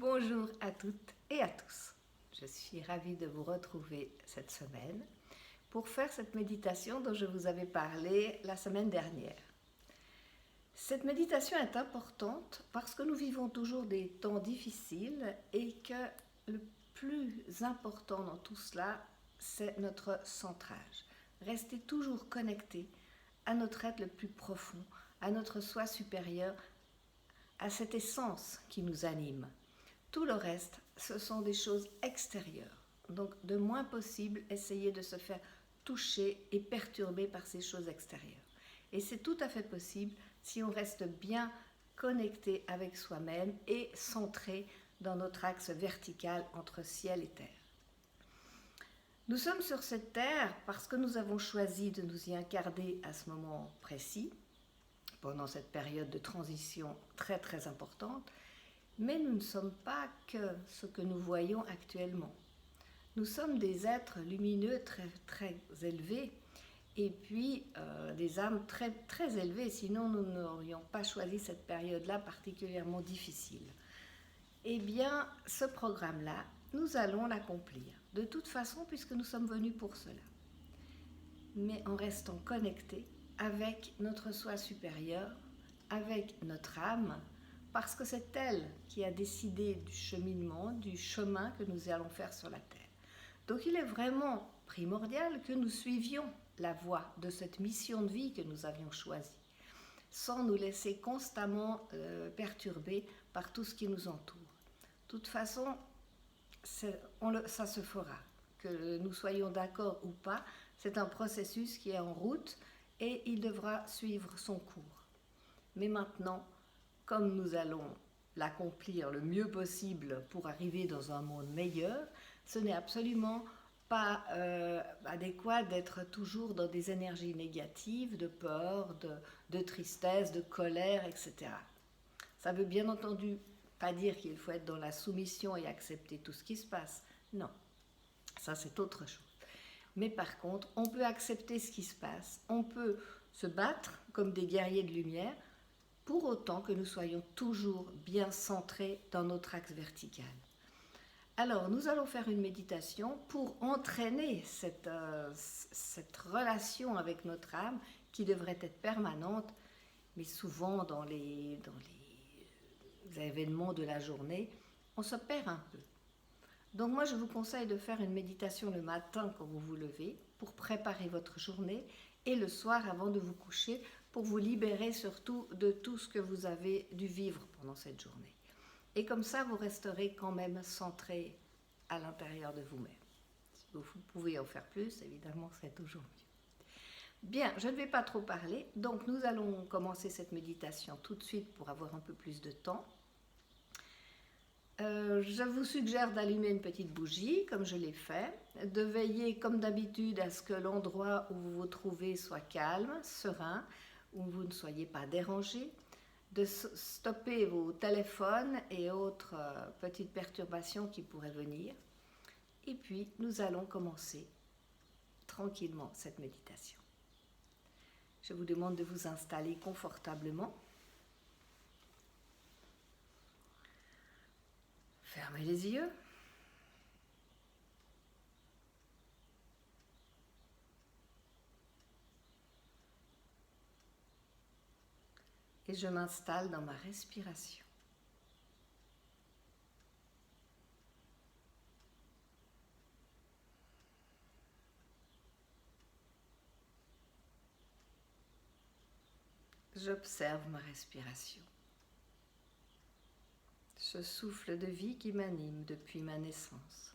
Bonjour à toutes et à tous. Je suis ravie de vous retrouver cette semaine pour faire cette méditation dont je vous avais parlé la semaine dernière. Cette méditation est importante parce que nous vivons toujours des temps difficiles et que le plus important dans tout cela, c'est notre centrage. Rester toujours connecté à notre être le plus profond, à notre soi supérieur, à cette essence qui nous anime. Tout le reste, ce sont des choses extérieures. Donc, de moins possible, essayer de se faire toucher et perturber par ces choses extérieures. Et c'est tout à fait possible si on reste bien connecté avec soi-même et centré dans notre axe vertical entre ciel et terre. Nous sommes sur cette terre parce que nous avons choisi de nous y incarner à ce moment précis, pendant cette période de transition très très importante. Mais nous ne sommes pas que ce que nous voyons actuellement. Nous sommes des êtres lumineux très, très élevés et puis des âmes très, très élevées, sinon nous n'aurions pas choisi cette période-là particulièrement difficile. Eh bien, ce programme-là, nous allons l'accomplir, de toute façon, puisque nous sommes venus pour cela. Mais en restant connectés avec notre soi supérieur, avec notre âme, parce que c'est elle qui a décidé du cheminement, du chemin que nous allons faire sur la terre. Donc il est vraiment primordial que nous suivions la voie de cette mission de vie que nous avions choisie, sans nous laisser constamment perturber par tout ce qui nous entoure. De toute façon, ça se fera. Que nous soyons d'accord ou pas, c'est un processus qui est en route et il devra suivre son cours. Mais maintenant, comme nous allons l'accomplir le mieux possible pour arriver dans un monde meilleur, ce n'est absolument pas adéquat d'être toujours dans des énergies négatives, de peur, de tristesse, de colère, etc. Ça veut bien entendu pas dire qu'il faut être dans la soumission et accepter tout ce qui se passe. Non, ça c'est autre chose. Mais par contre, on peut accepter ce qui se passe, on peut se battre comme des guerriers de lumière, pour autant que nous soyons toujours bien centrés dans notre axe vertical. Alors, nous allons faire une méditation pour entraîner cette relation avec notre âme qui devrait être permanente, mais souvent dans les événements de la journée, on se perd un peu. Donc moi, je vous conseille de faire une méditation le matin quand vous vous levez pour préparer votre journée et le soir avant de vous coucher pour vous libérer surtout de tout ce que vous avez dû vivre pendant cette journée. Et comme ça, vous resterez quand même centré à l'intérieur de vous-même. Si vous pouvez en faire plus, évidemment, c'est toujours mieux. Bien, je ne vais pas trop parler, donc nous allons commencer cette méditation tout de suite pour avoir un peu plus de temps. Je vous suggère d'allumer une petite bougie, comme je l'ai fait, de veiller comme d'habitude à ce que l'endroit où vous vous trouvez soit calme, serein, où vous ne soyez pas dérangé, de stopper vos téléphones et autres petites perturbations qui pourraient venir. Et puis, nous allons commencer tranquillement cette méditation. Je vous demande de vous installer confortablement. Fermez les yeux. Et je m'installe dans ma respiration. J'observe ma respiration. Ce souffle de vie qui m'anime depuis ma naissance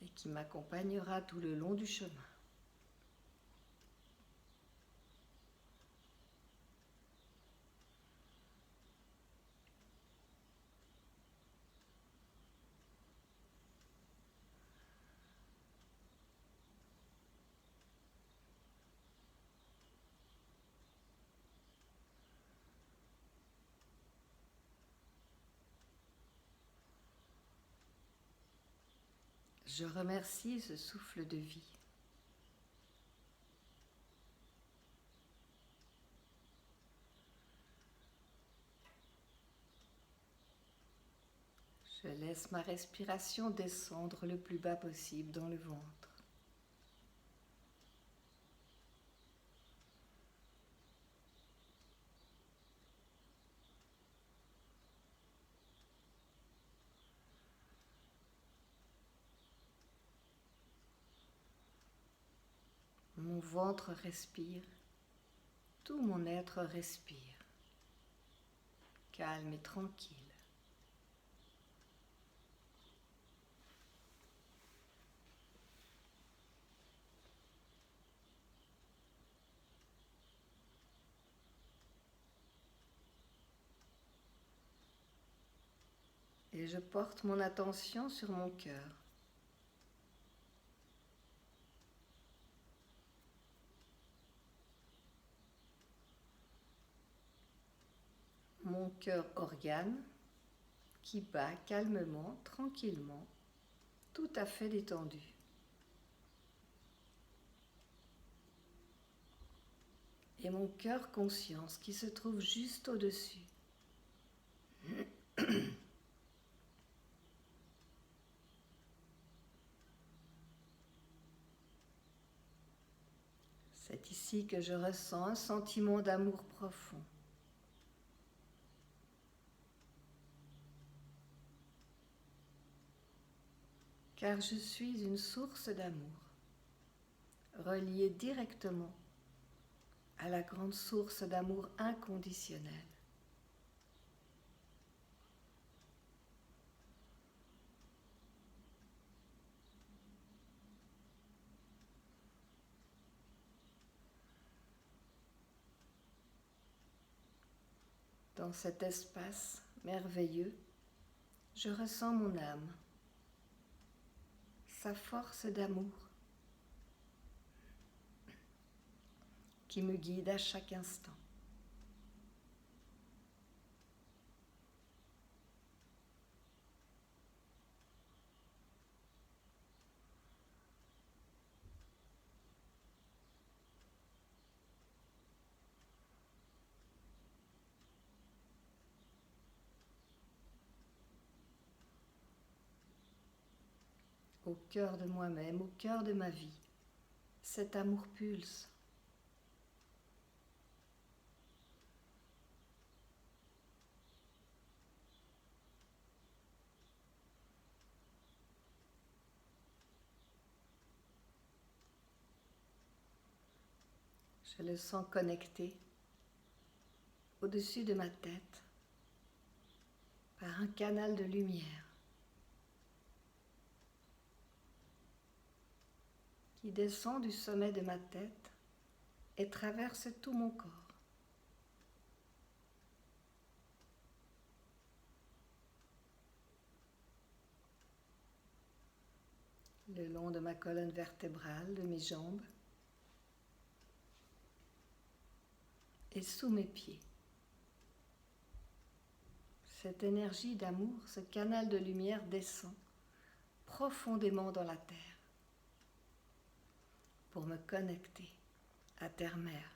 et qui m'accompagnera tout le long du chemin. Je remercie ce souffle de vie. Je laisse ma respiration descendre le plus bas possible dans le ventre. Mon ventre respire, tout mon être respire, calme et tranquille. Et je porte mon attention sur mon cœur. Mon cœur organe qui bat calmement, tranquillement, tout à fait détendu. Et mon cœur conscience qui se trouve juste au-dessus. C'est ici que je ressens un sentiment d'amour profond. Car je suis une source d'amour, reliée directement à la grande source d'amour inconditionnel. Dans cet espace merveilleux, je ressens mon âme, sa force d'amour qui me guide à chaque instant. Au cœur de moi-même, au cœur de ma vie, cet amour pulse. Je le sens connecté au-dessus de ma tête par un canal de lumière qui descend du sommet de ma tête et traverse tout mon corps. Le long de ma colonne vertébrale, de mes jambes et sous mes pieds. Cette énergie d'amour, ce canal de lumière descend profondément dans la terre pour me connecter à Terre-Mère.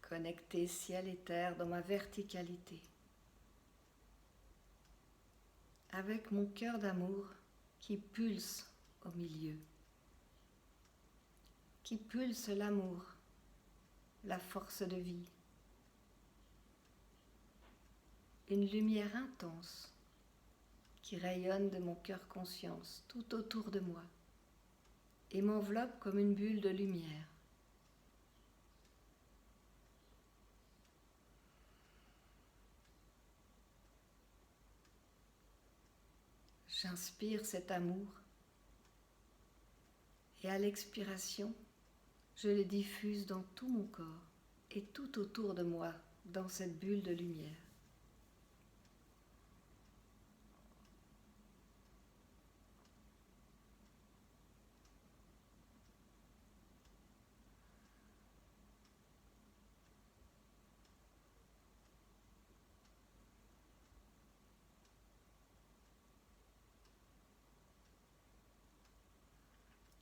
Connecter ciel et terre dans ma verticalité, avec mon cœur d'amour qui pulse au milieu, qui pulse l'amour, la force de vie, une lumière intense qui rayonne de mon cœur conscience tout autour de moi et m'enveloppe comme une bulle de lumière. J'inspire cet amour et à l'expiration, je le diffuse dans tout mon corps et tout autour de moi dans cette bulle de lumière.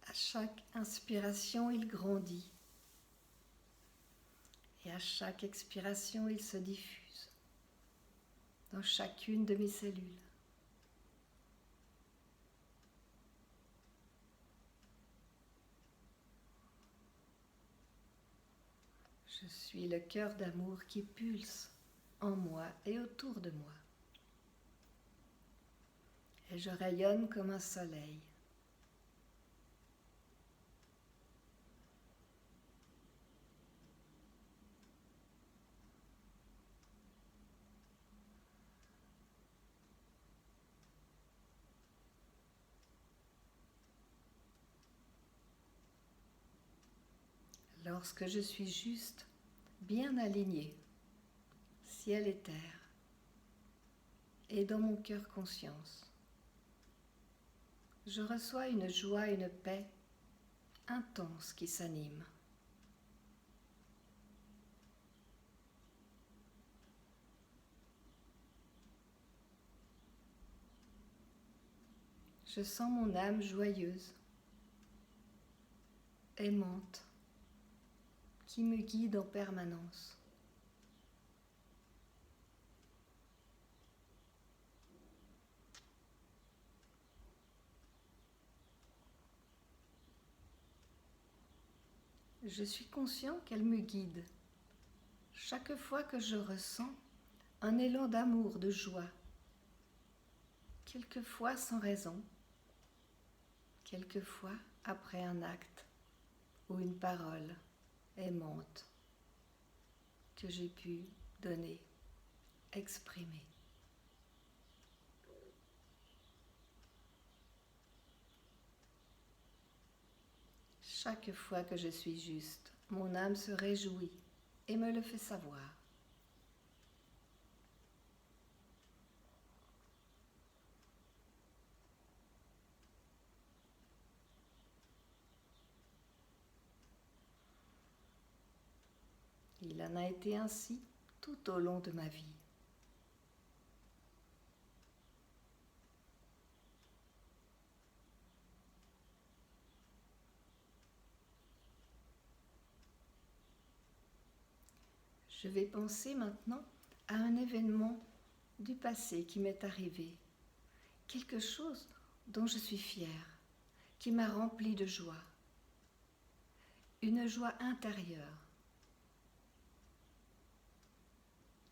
À chaque inspiration, il grandit Et à chaque expiration, il se diffuse dans chacune de mes cellules. Je suis le cœur d'amour qui pulse en moi et autour de moi. Et je rayonne comme un soleil. Lorsque je suis juste, bien alignée, ciel et terre, et dans mon cœur conscience, je reçois une joie et une paix intense qui s'animent. Je sens mon âme joyeuse, aimante, qui me guide en permanence. Je suis conscient qu'elle me guide chaque fois que je ressens un élan d'amour, de joie, quelquefois sans raison, quelquefois après un acte ou une parole aimante que j'ai pu donner, exprimer. Chaque fois que je suis juste, mon âme se réjouit et me le fait savoir. Il en a été ainsi tout au long de ma vie. Je vais penser maintenant à un événement du passé qui m'est arrivé, quelque chose dont je suis fière, qui m'a remplie de joie, une joie intérieure,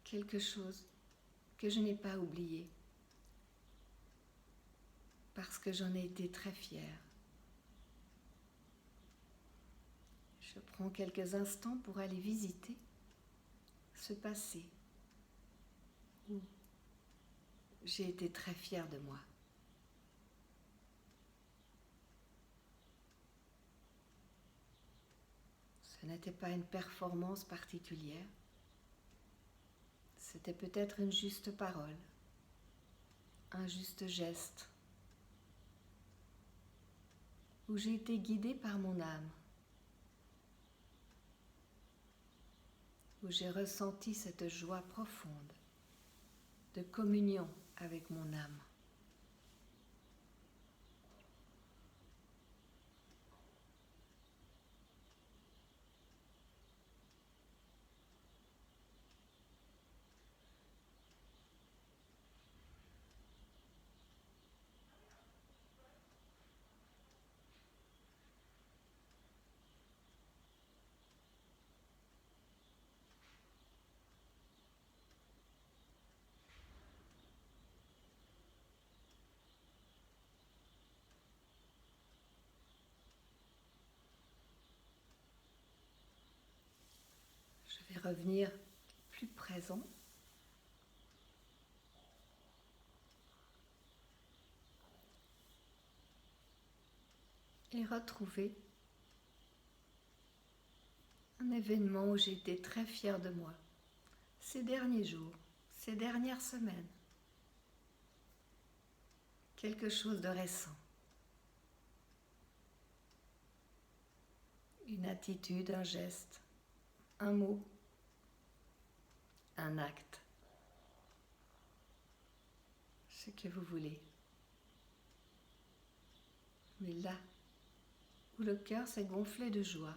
quelque chose que je n'ai pas oublié, parce que j'en ai été très fière. Je prends quelques instants pour aller visiter ce passé où j'ai été très fière de moi. Ce n'était pas une performance particulière, c'était peut-être une juste parole, un juste geste, où j'ai été guidée par mon âme, où j'ai ressenti cette joie profonde de communion avec mon âme. Je vais revenir plus présent. Et retrouver un événement où j'ai été très fière de moi ces derniers jours, ces dernières semaines. Quelque chose de récent. Une attitude, un geste, un mot, un acte. Ce que vous voulez. Mais là où le cœur s'est gonflé de joie,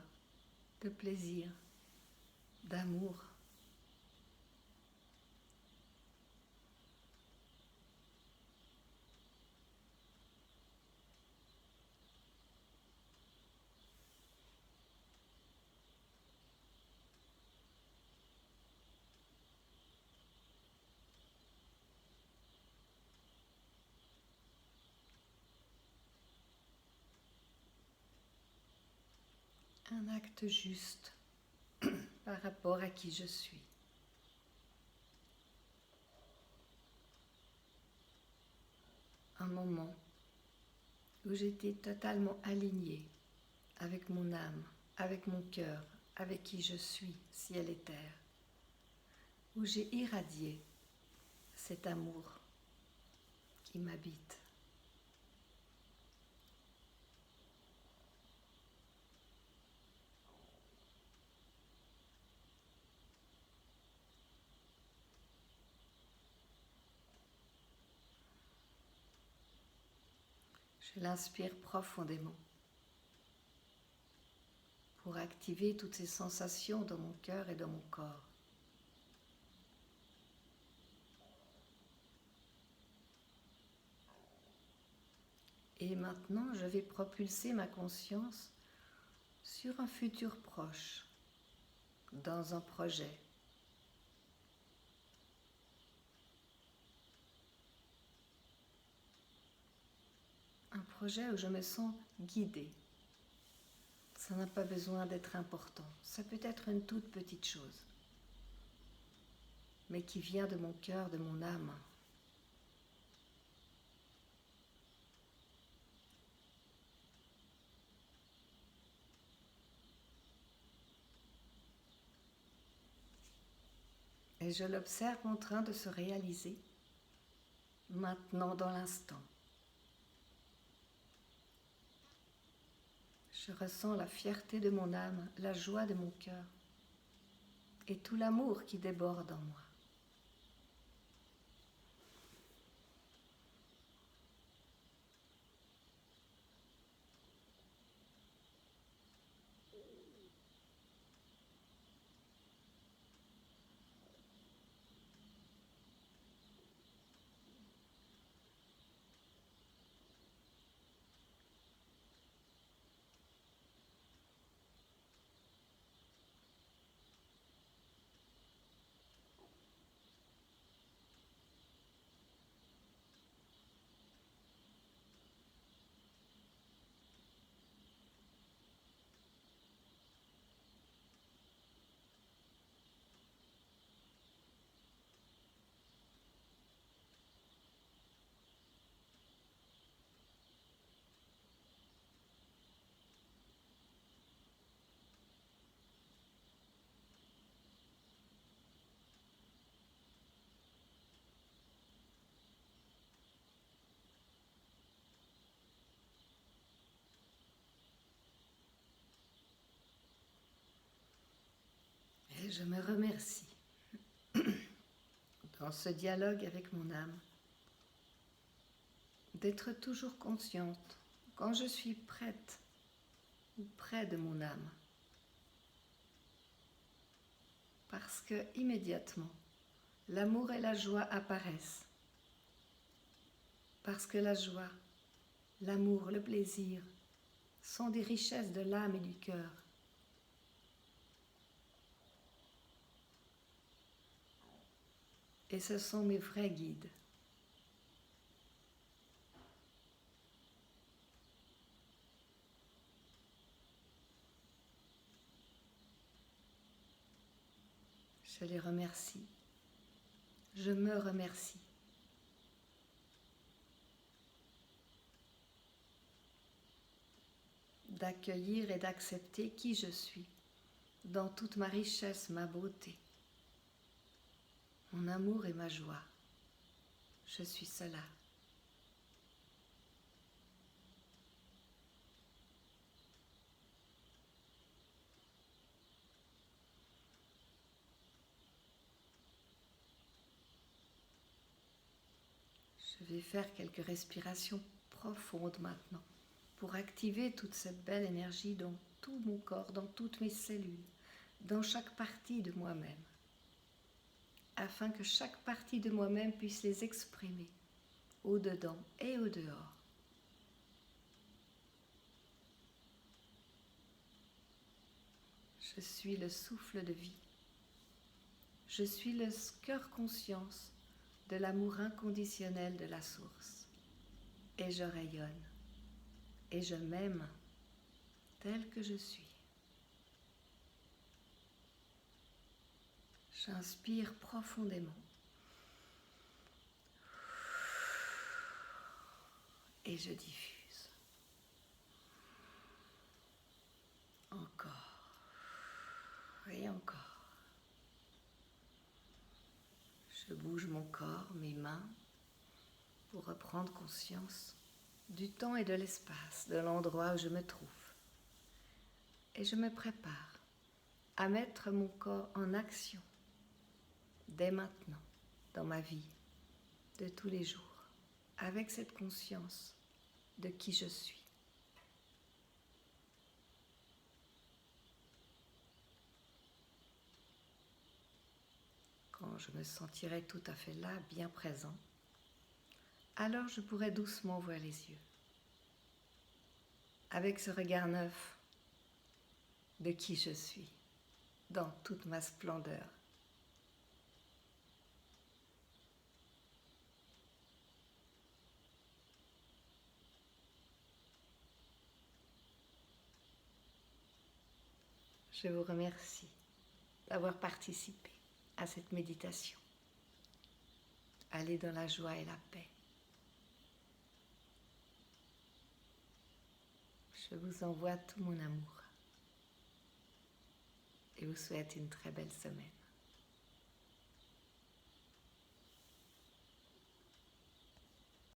de plaisir, d'amour. Un acte juste par rapport à qui je suis. Un moment où j'étais totalement alignée avec mon âme, avec mon cœur, avec qui je suis, ciel et terre, où j'ai irradié cet amour qui m'habite. Je l'inspire profondément pour activer toutes ces sensations dans mon cœur et dans mon corps. Et maintenant, je vais propulser ma conscience sur un futur proche, dans un projet. Un projet où je me sens guidée. Ça n'a pas besoin d'être important. Ça peut être une toute petite chose, mais qui vient de mon cœur, de mon âme. Et je l'observe en train de se réaliser, maintenant dans l'instant. Je ressens la fierté de mon âme, la joie de mon cœur et tout l'amour qui déborde en moi. Et je me remercie dans ce dialogue avec mon âme d'être toujours consciente quand je suis prête ou près de mon âme. Parce que immédiatement, l'amour et la joie apparaissent. Parce que la joie, l'amour, le plaisir sont des richesses de l'âme et du cœur. Et ce sont mes vrais guides. Je les remercie. Je me remercie. D'accueillir et d'accepter qui je suis, dans toute ma richesse, ma beauté, mon amour et ma joie. Je suis cela. Je vais faire quelques respirations profondes maintenant pour activer toute cette belle énergie dans tout mon corps, dans toutes mes cellules, dans chaque partie de moi-même, afin que chaque partie de moi-même puisse les exprimer au-dedans et au-dehors. Je suis le souffle de vie. Je suis le cœur conscience de l'amour inconditionnel de la source. Et je rayonne. Et je m'aime tel que je suis. J'inspire profondément. Et je diffuse. Encore. Et encore. Je bouge mon corps, mes mains, pour reprendre conscience du temps et de l'espace, de l'endroit où je me trouve. Et je me prépare à mettre mon corps en action dès maintenant, dans ma vie de tous les jours, avec cette conscience de qui je suis. Quand je me sentirai tout à fait là, bien présent, alors je pourrai doucement ouvrir les yeux, avec ce regard neuf de qui je suis, dans toute ma splendeur. Je vous remercie d'avoir participé à cette méditation. Allez dans la joie et la paix. Je vous envoie tout mon amour et vous souhaite une très belle semaine.